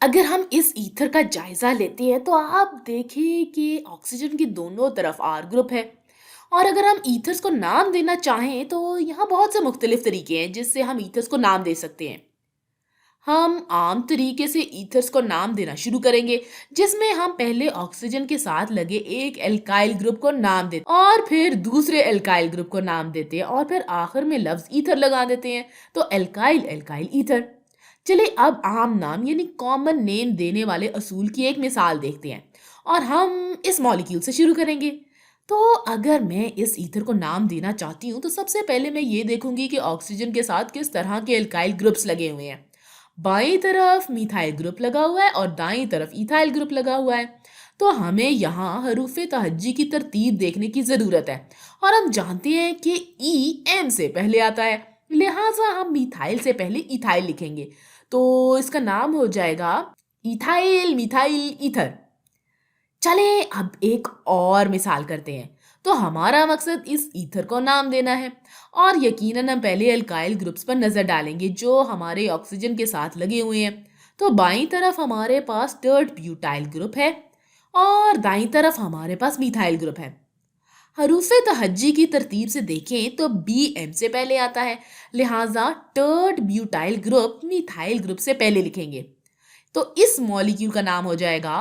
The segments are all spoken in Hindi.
अगर हम इस ईथर का जायजा लेते हैं तो आप देखें कि ऑक्सीजन की दोनों तरफ आर ग्रुप है। और अगर हम ईथर्स को नाम देना चाहें तो यहाँ बहुत से मुख्तलिफ तरीके हैं जिससे हम ईथर्स को नाम दे सकते हैं। हम आम तरीके से ईथर्स को नाम देना शुरू करेंगे, जिसमें हम पहले ऑक्सीजन के साथ लगे एक एल्काइल ग्रुप को नाम देते हैं और फिर दूसरे एल्काइल ग्रुप को नाम देते हैं और फिर आखिर में लफ्ज ईथर लगा देते हैं। तो एल्काइल एल्काइल ईथर। चलिए अब आम नाम यानी कॉमन नेम देने वाले असूल की एक मिसाल देखते हैं और हम इस मॉलिक्यूल से शुरू करेंगे। तो अगर मैं इस ईथर को नाम देना चाहती हूँ तो सबसे पहले मैं ये देखूंगी कि ऑक्सीजन के साथ किस तरह के एल्काइल ग्रुप्स लगे हुए हैं। बाईं तरफ मिथाइल ग्रुप लगा हुआ है और दाईं तरफ इथाइल ग्रुप लगा हुआ है। तो हमें यहाँ हरूफ तहज्जी की तरतीब देखने की ज़रूरत है और हम जानते हैं कि ई एम से पहले आता है, लिहाजा हम मिथाइल से पहले इथाइल लिखेंगे। तो इसका नाम हो जाएगा इथाइल मिथाइल ईथर। चले अब एक और मिसाल करते हैं। तो हमारा मकसद इस ईथर को नाम देना है और यकीनन हम पहले अल्काइल ग्रुप्स पर नजर डालेंगे जो हमारे ऑक्सीजन के साथ लगे हुए हैं। तो बाईं तरफ हमारे पास टर्ड ब्यूटाइल ग्रुप है और दाईं तरफ हमारे पास मिथाइल ग्रुप है। हरूफ तहज्जी की तरतीब से देखें तो बी एम से पहले आता है, लिहाजा टर्ड ब्यूटाइल ग्रुप मिथाइल ग्रुप से पहले लिखेंगे। तो इस मॉलिक्यूल का नाम हो जाएगा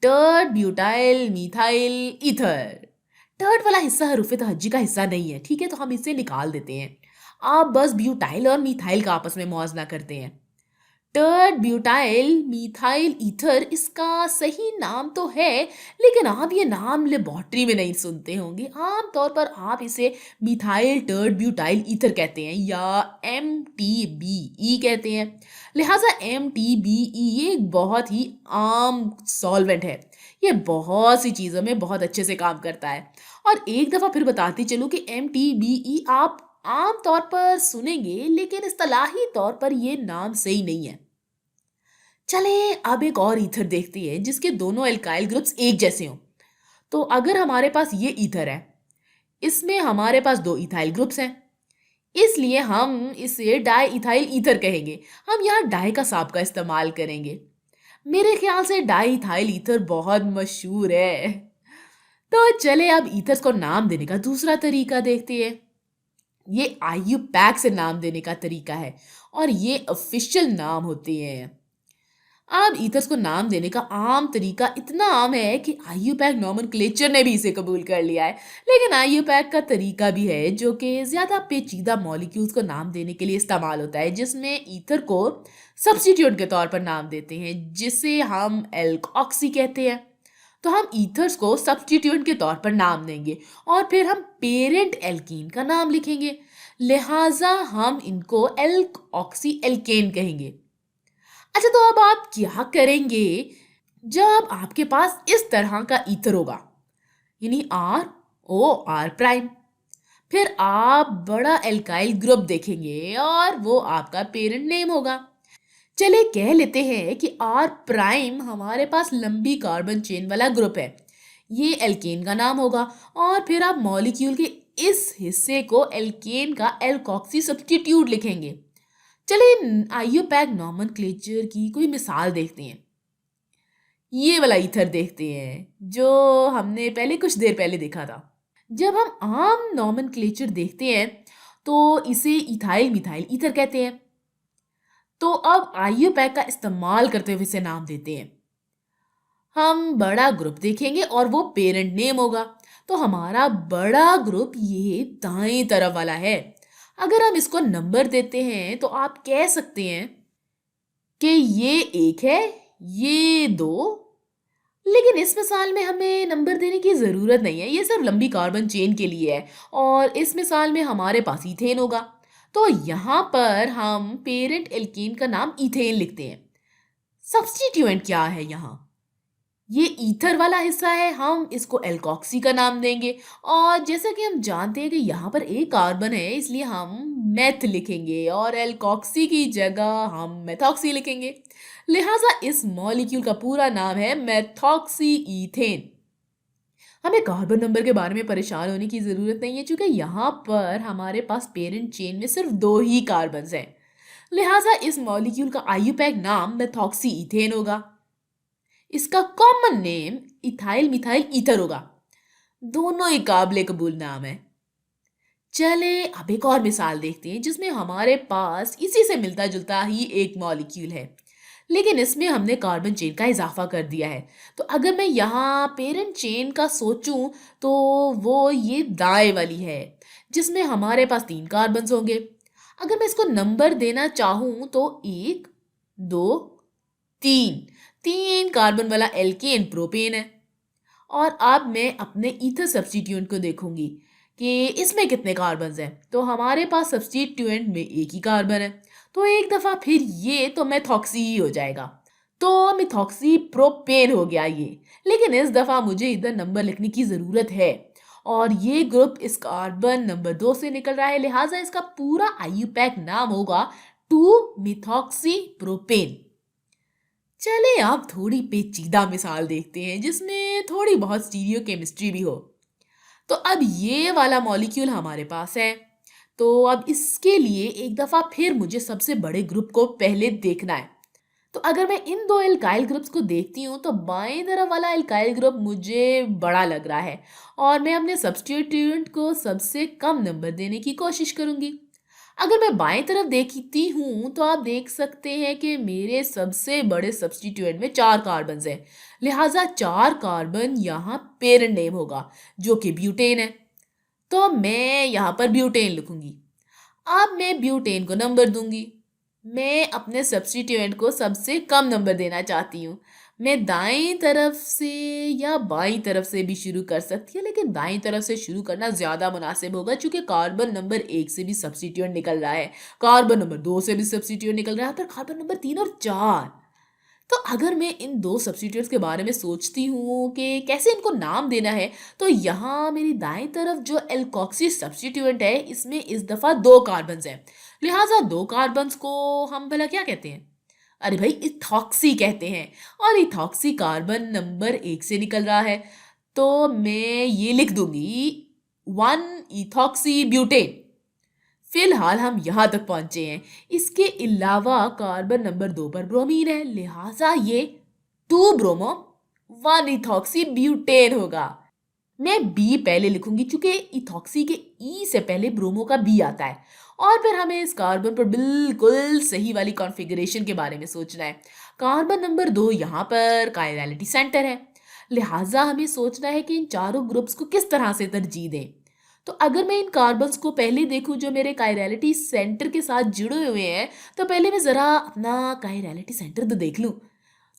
टर्ड ब्यूटाइल मिथाइल ईथर। टर्ड वाला हिस्सा हरूफ तहज्जी का हिस्सा नहीं है, ठीक है, तो हम इसे निकाल देते हैं। आप बस ब्यूटाइल और मिथाइल का आपस में मुआवजा करते हैं। टर्ड ब्यूटाइल मिथाइल ईथर इसका सही नाम तो है, लेकिन आप ये नाम लेबोरेटरी में नहीं सुनते होंगे। आमतौर पर आप इसे मिथाइल टर्ड ब्यूटाइल ईथर कहते हैं या MTBE कहते हैं। लिहाजा MTBE ये एक बहुत ही आम सॉल्वेंट है। ये बहुत सी चीज़ों में बहुत अच्छे से काम करता है। और एक दफ़ा फिर बताती चलूँ कि MTBE आप आम तौर पर सुनेंगे, लेकिन इस्तिलाही तौर पर ये नाम सही नहीं है। चलें अब एक और ईथर देखते हैं जिसके दोनों एल्काइल ग्रुप्स एक जैसे हों। तो अगर हमारे पास ये ईथर है, इसमें हमारे पास दो इथाइल ग्रुप्स हैं, इसलिए हम इसे डाई इथाइल ईथर कहेंगे। हम यहाँ डाई का साब का इस्तेमाल करेंगे। मेरे ख्याल से डाई इथाइल ईथर बहुत मशहूर है। तो चले अब ईथर्स को नाम देने का दूसरा तरीका देखते हैं। ये IUPAC से नाम देने का तरीका है और ये ऑफिशियल नाम होते हैं। अब ईथर्स को नाम देने का आम तरीका इतना आम है कि IUPAC नॉमेनक्लेचर ने भी इसे कबूल कर लिया है। लेकिन IUPAC का तरीका भी है जो कि ज़्यादा पेचीदा मॉलिक्यूल्स को नाम देने के लिए इस्तेमाल होता है, जिसमें ईथर को सब्स्टिट्यूट के तौर पर नाम देते हैं, जिसे हम एल्कॉक्सी कहते हैं। तो हम ईथर्स को सब्स्टिट्यूट के तौर पर नाम देंगे और फिर हम पेरेंट एल्कीन का नाम लिखेंगे, लिहाजा हम इनको एल्कऑक्सी एल्केन कहेंगे। अच्छा, तो अब आप क्या करेंगे जब आपके पास इस तरह का ईथर होगा, यानी ROR', फिर आप बड़ा एल्काइल ग्रुप देखेंगे और वो आपका पेरेंट नेम होगा। चलिए कह लेते हैं कि R' हमारे पास लंबी कार्बन चेन वाला ग्रुप है, ये एल्केन का नाम होगा और फिर आप मॉलिक्यूल के इस हिस्से को एल्केन का एल्कॉक्सी सब्स्टिट्यूट लिखेंगे। चलिए IUPAC नॉमेनक्लेचर की कोई मिसाल देखते हैं। ये वाला ईथर देखते हैं जो हमने पहले कुछ देर पहले देखा था। जब हम आम नॉमेनक्लेचर देखते हैं तो इसे इथाइल मिथाइल ईथर कहते हैं। तो अब IUPAC का इस्तेमाल करते हुए इसे नाम देते हैं। हम बड़ा ग्रुप देखेंगे और वो पेरेंट नेम होगा। तो हमारा बड़ा ग्रुप ये दाएं तरफ वाला है। अगर हम इसको नंबर देते हैं तो आप कह सकते हैं कि ये 1 है, ये 2, लेकिन इस मिसाल में हमें नंबर देने की ज़रूरत नहीं है, ये सिर्फ लंबी कार्बन चेन के लिए है और इस मिसाल में हमारे पास ईथेन होगा। तो यहाँ पर हम पेरेंट एल्कीन का नाम ईथेन लिखते हैं। सब्स्टिट्यूएंट क्या है यहाँ? ये ईथर वाला हिस्सा है, हम इसको एल्कॉक्सी का नाम देंगे और जैसा कि हम जानते हैं कि यहाँ पर एक कार्बन है, इसलिए हम मेथ लिखेंगे और एल्कॉक्सी की जगह हम मेथॉक्सी लिखेंगे। लिहाजा इस मॉलिक्यूल का पूरा नाम है मेथॉक्सी ईथेन। हमें कार्बन नंबर के बारे में परेशान होने की ज़रूरत नहीं है, क्योंकि यहाँ पर हमारे पास पेरेंट चेन में सिर्फ 2 ही कार्बन्स हैं। लिहाजा इस मॉलिक्यूल का आईयूपैक नाम मेथॉक्सी इथेन होगा। इसका common name ethyl methyl ether होगा। दोनों ही काबिले कबूल नाम है। चले अब एक और मिसाल देखते हैं जिसमें हमारे पास इसी से मिलता जुलता ही एक मॉलिक्यूल है, लेकिन इसमें हमने कार्बन चेन का इजाफा कर दिया है। तो अगर मैं यहाँ पेरेंट चेन का सोचूं तो वो ये दाएं वाली है, जिसमें हमारे पास 3 कार्बन्स होंगे। अगर मैं इसको नंबर देना चाहूं तो 1, 2, 3, 3 कार्बन वाला एल्केन प्रोपेन है। और अब मैं अपने ईथर सब्स्टिट्यूएंट को देखूंगी कि इसमें कितने कार्बन्स हैं। तो हमारे पास सब्स्टिट्यूएंट में एक ही कार्बन है, तो एक दफ़ा फिर ये तो मेथॉक्सी ही हो जाएगा। तो मिथॉक्सी प्रोपेन हो गया ये। लेकिन इस दफ़ा मुझे इधर नंबर लिखने की ज़रूरत है, और ये ग्रुप इस कार्बन नंबर 2 से निकल रहा है, लिहाजा इसका पूरा आईयूपैक नाम होगा 2 मिथॉक्सी प्रोपेन। चले आप थोड़ी पेचीदा मिसाल देखते हैं जिसमें थोड़ी बहुत स्टीरियो केमिस्ट्री भी हो। तो अब ये वाला मॉलिक्यूल हमारे पास है, तो अब इसके लिए एक दफ़ा फिर मुझे सबसे बड़े ग्रुप को पहले देखना है। तो अगर मैं इन दो एल्काइल ग्रुप्स को देखती हूँ तो बाएं तरफ वाला एल्काइल ग्रुप मुझे बड़ा लग रहा है, और मैं अपने सब्स्टिट्यूएंट को सबसे कम नंबर देने की कोशिश करूंगी। अगर मैं बाएं तरफ देखती हूँ तो आप देख सकते हैं कि मेरे सबसे बड़े सब्स्टिट्यूएंट में 4 कार्बन हैं, लिहाजा 4 कार्बन यहाँ पेरेंट नेम होगा जो कि ब्यूटेन है। तो मैं यहाँ पर ब्यूटेन लिखूंगी। अब मैं ब्यूटेन को नंबर दूंगी। मैं अपने सब्स्टिट्यूएंट को सबसे कम नंबर देना चाहती हूँ। मैं दाएं तरफ से या बाईं तरफ से भी शुरू कर सकती हूँ, लेकिन दाईं तरफ से शुरू करना ज़्यादा मुनासिब होगा क्योंकि कार्बन नंबर 1 से भी सब्स्टिट्यूएंट निकल रहा है, कार्बन नंबर 2 से भी सब्स्टिट्यूएंट निकल रहा है, पर कार्बन नंबर 3 और 4। तो अगर मैं इन दो सब्स्टिट्यूएंट्स के बारे में सोचती हूँ कि कैसे इनको नाम देना है, तो यहाँ मेरी दाएं तरफ जो एल्कोक्सी सब्स्टिट्यूएंट है इसमें इस दफ़ा 2 कार्बन्स हैं, लिहाजा 2 कार्बन्स को हम भला क्या कहते हैं? अरे भाई इथॉक्सी कहते हैं, और इथॉक्सी कार्बन नंबर 1 से निकल रहा है, तो मैं ये लिख दूंगी 1 इथॉक्सी ब्यूटेन। फिलहाल हम यहाँ तक पहुंचे हैं। इसके अलावा कार्बन नंबर 2 पर ब्रोमीन है, लिहाजा ये 2 ब्रोमो 1 इथॉक्सी ब्यूटेन होगा। मैं बी पहले लिखूंगी क्योंकि इथॉक्सी के ई से पहले ब्रोमो का बी आता है, और फिर हमें इस कार्बन पर बिल्कुल सही वाली कॉन्फ़िगरेशन के बारे में सोचना है। कार्बन नंबर 2 यहाँ पर कायरलिटी सेंटर है, लिहाजा हमें सोचना है कि इन चारों ग्रुप्स को किस तरह से तरजीह दें। तो अगर मैं इन कार्बन्स को पहले देखूं जो मेरे कायरलिटी सेंटर के साथ जुड़े हुए हैं, तो पहले मैं ज़रा अपना कायरलिटी सेंटर तो देख लूं।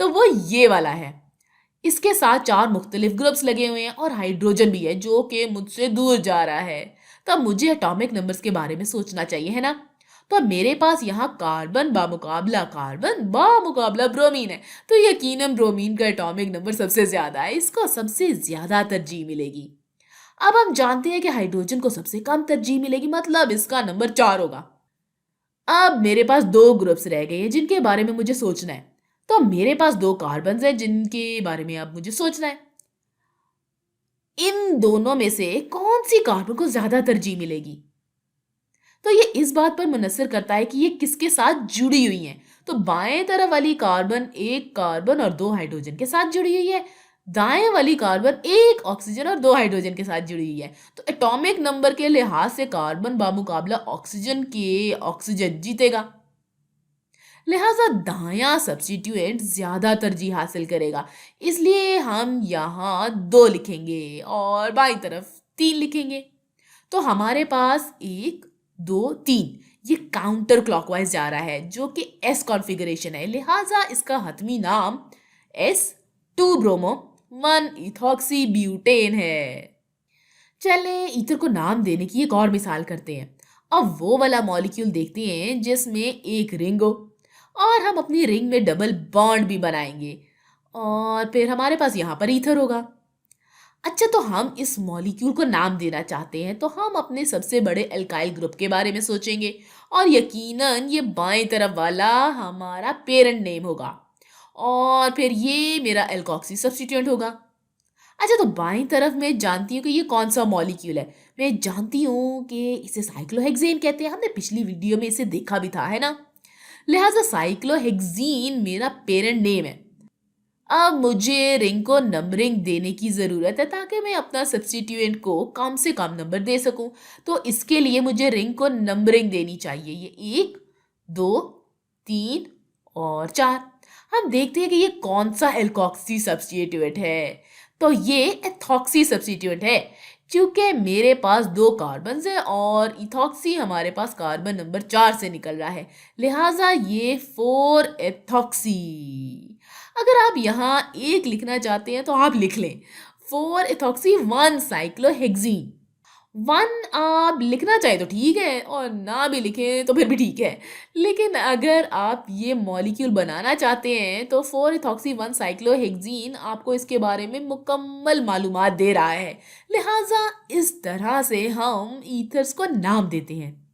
तो वो ये वाला है। इसके साथ 4 मुख्तलिफ ग्रुप्स लगे हुए हैं और हाइड्रोजन भी है जो कि मुझसे दूर जा रहा है। तब मुझे एटॉमिक नंबर्स के बारे में सोचना चाहिए, है ना? तो मेरे पास यहाँ कार्बन बामुकाबला ब्रोमीन है, तो यकीनन ब्रोमीन का एटॉमिक नंबर सबसे ज़्यादा है, इसको सबसे ज़्यादा तरजीह मिलेगी। अब हम जानते हैं कि हाइड्रोजन को सबसे कम तरजीह मिलेगी, मतलब इसका नंबर 4 होगा। अब मेरे पास 2 ग्रुप्स रह गए हैं जिनके बारे में मुझे सोचना है। तो मेरे पास 2 कार्बन्स हैं जिनके बारे में अब मुझे सोचना है। इन दोनों में से कौन सी कार्बन को ज्यादा तरजीह मिलेगी? तो ये इस बात पर मुनसर करता है कि ये किसके साथ जुड़ी हुई हैं। तो बाएं तरफ वाली कार्बन 1 कार्बन और 2 हाइड्रोजन के साथ जुड़ी हुई है, दाएं वाली कार्बन 1 ऑक्सीजन और 2 हाइड्रोजन के साथ जुड़ी हुई है। तो एटॉमिक नंबर के लिहाज से कार्बन बामुकाबला ऑक्सीजन के ऑक्सीजन जीतेगा, लिहाजा दायां सब्स्टिट्यूएंट ज्यादा तरजीह हासिल करेगा, इसलिए हम यहाँ 2 लिखेंगे और बाईं तरफ 3 लिखेंगे। तो हमारे पास 1, 2, 3 ये काउंटर क्लॉकवाइज जा रहा है जो कि एस कॉन्फ़िगरेशन है, लिहाजा इसका हतमी नाम S2 ब्रोमो 1 इथॉक्सी ब्यूटेन है। चलें ईथर को नाम देने की एक और मिसाल करते हैं। अब वो वाला मॉलिक्यूल देखते हैं जिसमें एक रिंग हो, और हम अपनी रिंग में डबल बॉन्ड भी बनाएंगे, और फिर हमारे पास यहाँ पर ईथर होगा। अच्छा, तो हम इस मॉलिक्यूल को नाम देना चाहते हैं, तो हम अपने सबसे बड़े एल्काइल ग्रुप के बारे में सोचेंगे, और यकीनन ये बाएं तरफ वाला हमारा पेरेंट नेम होगा, और फिर ये मेरा एल्कोक्सी सब्स्टिट्यूएंट होगा। अच्छा, तो बाईं तरफ मैं जानती हूँ कि ये कौन सा मॉलिक्यूल है। मैं जानती हूँ कि इसे साइक्लोहेक्सेन कहते हैं, हमने पिछली वीडियो में इसे देखा भी था, है ना? लिहाजा साइक्लोहेक्सीन मेरा पेरेंट नेम है। अब मुझे रिंग को नंबरिंग देने की ज़रूरत है ताकि मैं अपना सब्स्टिट्यूएंट को कम से कम नंबर दे सकूं। तो इसके लिए मुझे रिंग को नंबरिंग देनी चाहिए। ये 1, 2, 3 और 4। हम देखते हैं कि ये कौन सा एल्कोक्सी सब्स्टिट्यूएंट है। तो ये एथॉक्सी सब्स्टिट्यूएंट है। क्योंकि मेरे पास 2 कार्बन्स हैं और इथॉक्सी हमारे पास कार्बन नंबर 4 से निकल रहा है। लिहाजा ये 4 एथॉक्सी। अगर आप यहाँ एक लिखना चाहते हैं तो आप लिख लें 4 एथॉक्सी 1 साइक्लोहेक्सीन। 1 आप लिखना चाहे तो ठीक है और ना भी लिखें तो फिर भी ठीक है। लेकिन अगर आप ये मॉलिक्यूल बनाना चाहते हैं तो 4 एथॉक्सी 1 साइक्लोहेक्सीन आपको इसके बारे में मुकम्मल मालूमात दे रहा है। लिहाजा इस तरह से हम ईथर्स को नाम देते हैं।